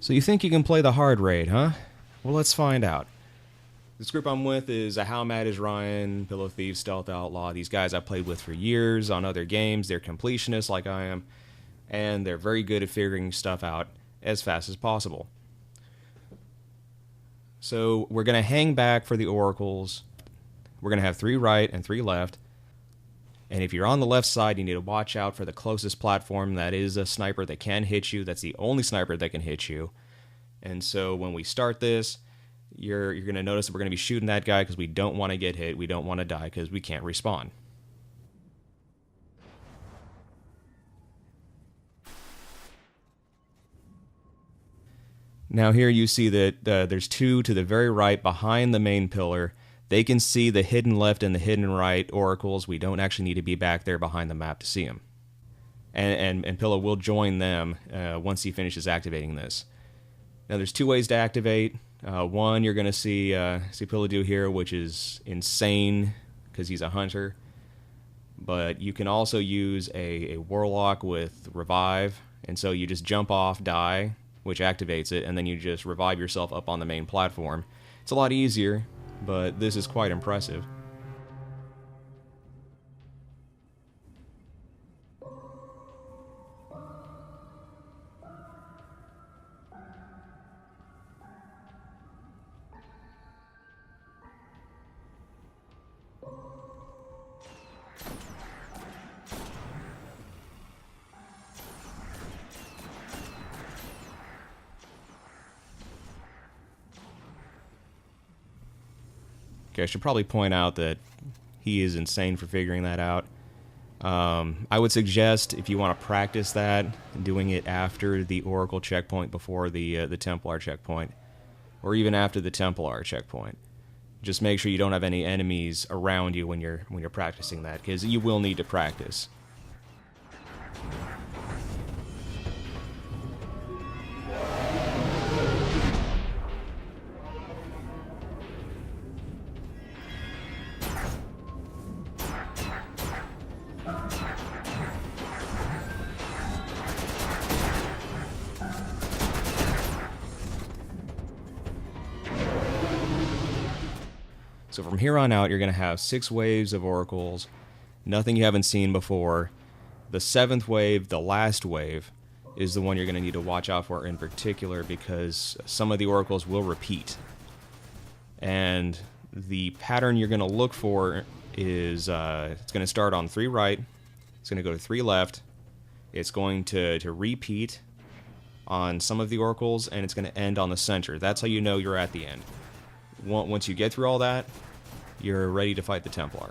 So you think you can play the hard raid, huh? Well, let's find out. This group I'm with is a How Mad is Ryan, Pillow Thief, Stealth Outlaw. These guys I've played with for years on other games. They're completionists like I am, and they're very good at figuring stuff out as fast as possible. So we're going to hang back for the oracles. We're going to have 3 right and 3 left. And if you're on the left side, you need to watch out for the closest platform. That is a sniper that can hit you. That's the only sniper that can hit you. And so when we start this, you're going to notice that we're going to be shooting that guy because we don't want to get hit. We don't want to die because we can't respawn. Now here you see that there's 2 to the very right behind the main pillar. They can see the hidden left and the hidden right oracles. We don't actually need to be back there behind the map to see them. And Pillow will join them once he finishes activating this. Now there's 2 ways to activate. One you're going to see Pillow do here, which is insane because he's a hunter. But you can also use a warlock with revive. And so you just jump off, die, which activates it, and then you just revive yourself up on the main platform. It's a lot easier, but this is quite impressive. Okay, I should probably point out that he is insane for figuring that out. I would suggest, if you want to practice that, doing it after the Oracle checkpoint, before the Templar checkpoint, or even after the Templar checkpoint. Just make sure you don't have any enemies around you when you're practicing that, because you will need to practice. So from here on out, you're going to have 6 waves of oracles, nothing you haven't seen before. The 7th wave, the last wave, is the one you're going to need to watch out for in particular, because some of the oracles will repeat. And the pattern you're going to look for is it's going to start on 3 right, it's going to go to 3 left, it's going to repeat on some of the oracles, and it's going to end on the center. That's how you know you're at the end. Once you get through all that, you're ready to fight the Templar.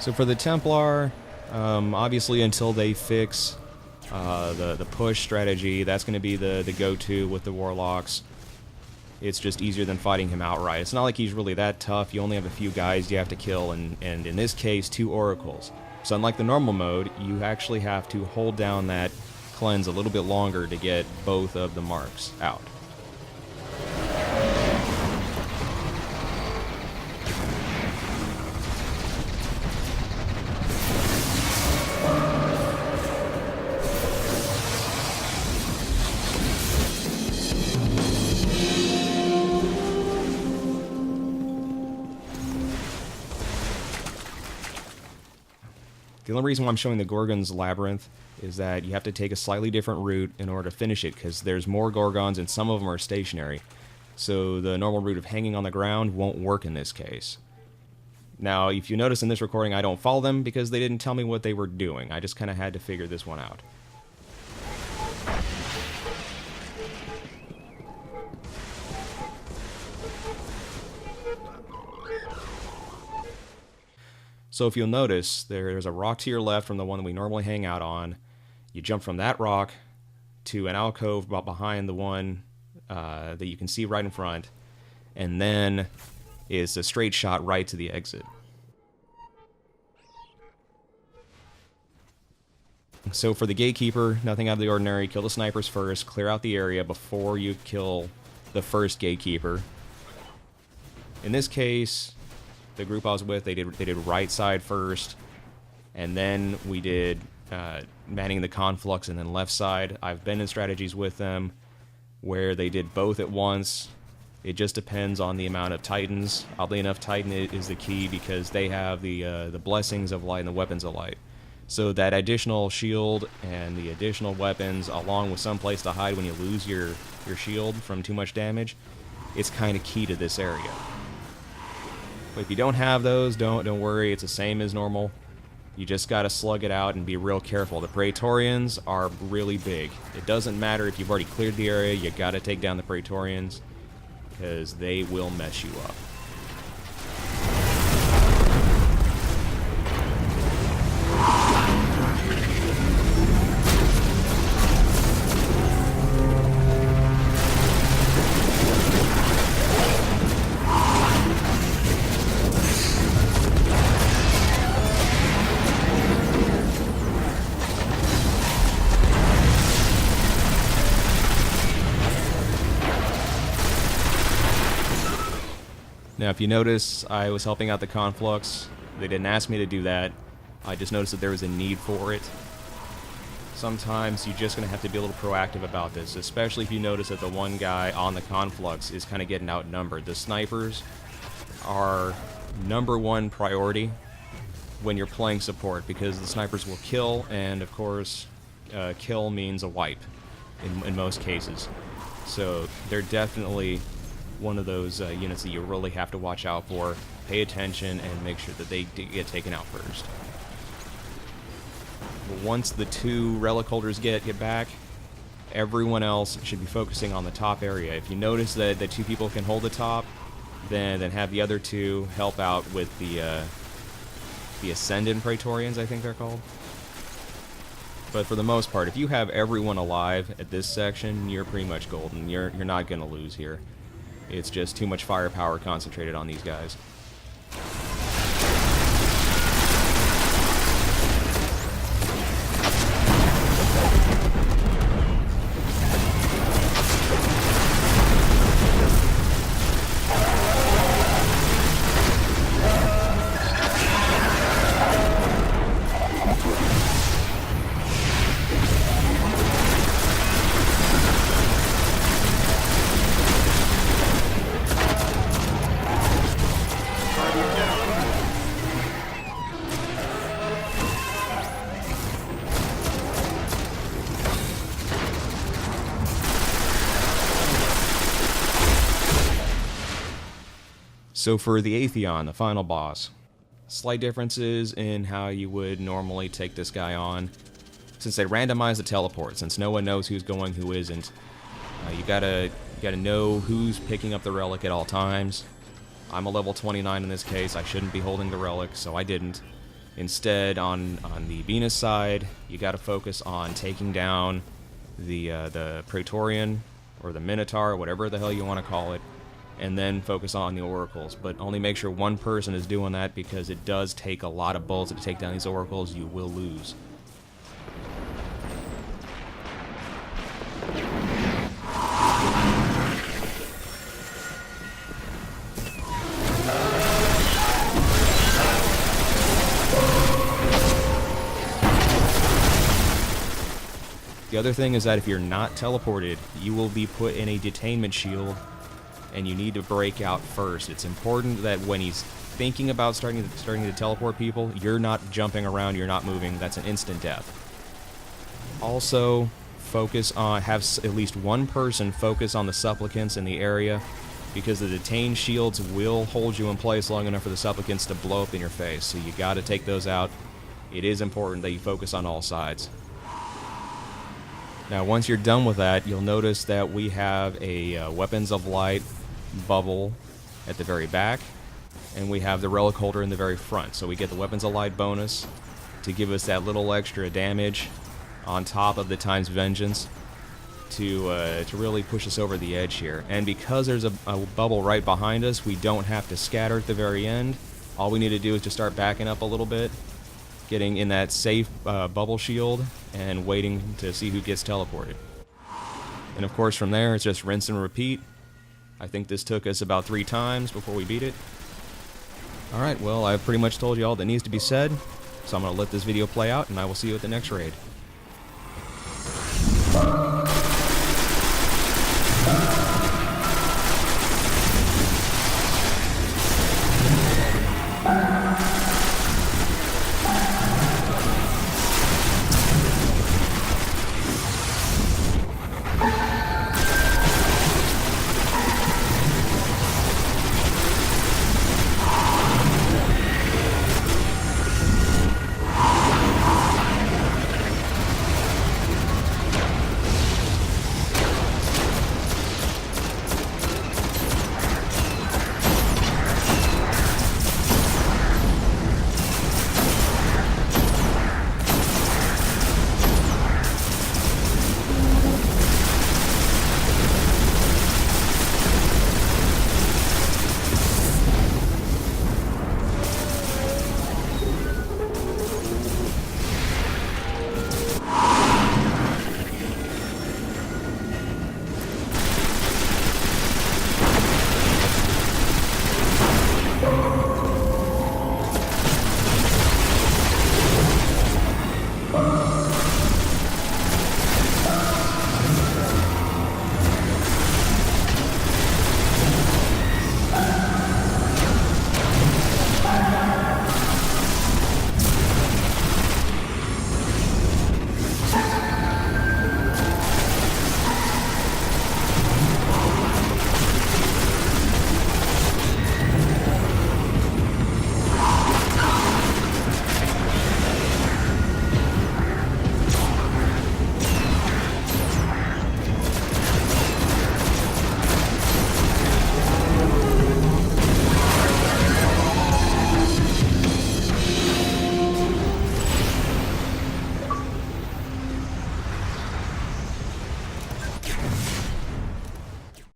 So for the Templar, obviously until they fix the push strategy, that's going to be the go-to with the Warlocks. It's just easier than fighting him outright. It's not like he's really that tough. You only have a few guys you have to kill, and in this case, 2 Oracles. So unlike the normal mode, you actually have to hold down that cleanse a little bit longer to get both of the marks out. The only reason why I'm showing the Gorgon's Labyrinth is that you have to take a slightly different route in order to finish it, because there's more Gorgons and some of them are stationary. So the normal route of hanging on the ground won't work in this case. Now, if you notice in this recording, I don't follow them because they didn't tell me what they were doing. I just kind of had to figure this one out. So if you'll notice, there's a rock to your left from the one that we normally hang out on. You jump from that rock to an alcove behind the one that you can see right in front, and then is a straight shot right to the exit. So for the Gatekeeper, nothing out of the ordinary. Kill the snipers first, clear out the area before you kill the first Gatekeeper. In this case, the group I was with, they did right side first, and then we did manning the conflux and then left side. I've been in strategies with them where they did both at once. It just depends on the amount of Titans. Oddly enough, Titan is the key because they have the blessings of light and the weapons of light. So that additional shield and the additional weapons, along with some place to hide when you lose your shield from too much damage, it's kind of key to this area. But if you don't have those, don't worry. It's the same as normal. You just gotta slug it out and be real careful. The Praetorians are really big. It doesn't matter if you've already cleared the area. You gotta take down the Praetorians because they will mess you up. Now, if you notice, I was helping out the conflux. They didn't ask me to do that. I just noticed that there was a need for it. Sometimes you're just going to have to be a little proactive about this, especially if you notice that the one guy on the conflux is kind of getting outnumbered. The snipers are #1 priority when you're playing support, because the snipers will kill, and of course, kill means a wipe in most cases. So they're definitely one of those units that you really have to watch out for. Pay attention and make sure that they get taken out first. But once the 2 relic holders get back, everyone else should be focusing on the top area. If you notice that the 2 people can hold the top, then have the other 2 help out with the Ascendant Praetorians, I think they're called. But for the most part, if you have everyone alive at this section, you're pretty much golden. You're not going to lose here. It's just too much firepower concentrated on these guys. So for the Atheon, the final boss, slight differences in how you would normally take this guy on. Since they randomize the teleport, since no one knows who's going, who isn't, you gotta know who's picking up the relic at all times. I'm a level 29 in this case. I shouldn't be holding the relic, so I didn't. Instead, on the Venus side, you got to focus on taking down the Praetorian, or the Minotaur, whatever the hell you want to call it, and then focus on the oracles. But only make sure one person is doing that, because it does take a lot of bullets to take down these oracles. You will lose. The other thing is that if you're not teleported, you will be put in a detainment shield, and you need to break out first. It's important that when he's thinking about starting to teleport people, you're not jumping around, you're not moving. That's an instant death. Also, have at least one person focus on the supplicants in the area, because the detained shields will hold you in place long enough for the supplicants to blow up in your face. So you got to take those out. It is important that you focus on all sides. Now, once you're done with that, you'll notice that we have a Weapons of Light bubble at the very back, and we have the relic holder in the very front. So we get the Weapons of Light bonus to give us that little extra damage on top of the Time's Vengeance to really push us over the edge here. And because there's a bubble right behind us, we don't have to scatter at the very end. All we need to do is just start backing up a little bit, getting in that safe bubble shield, and waiting to see who gets teleported. And of course, from there, it's just rinse and repeat. I think this took us about 3 times before we beat it. Alright, well, I've pretty much told you all that needs to be said, so I'm going to let this video play out, and I will see you at the next raid.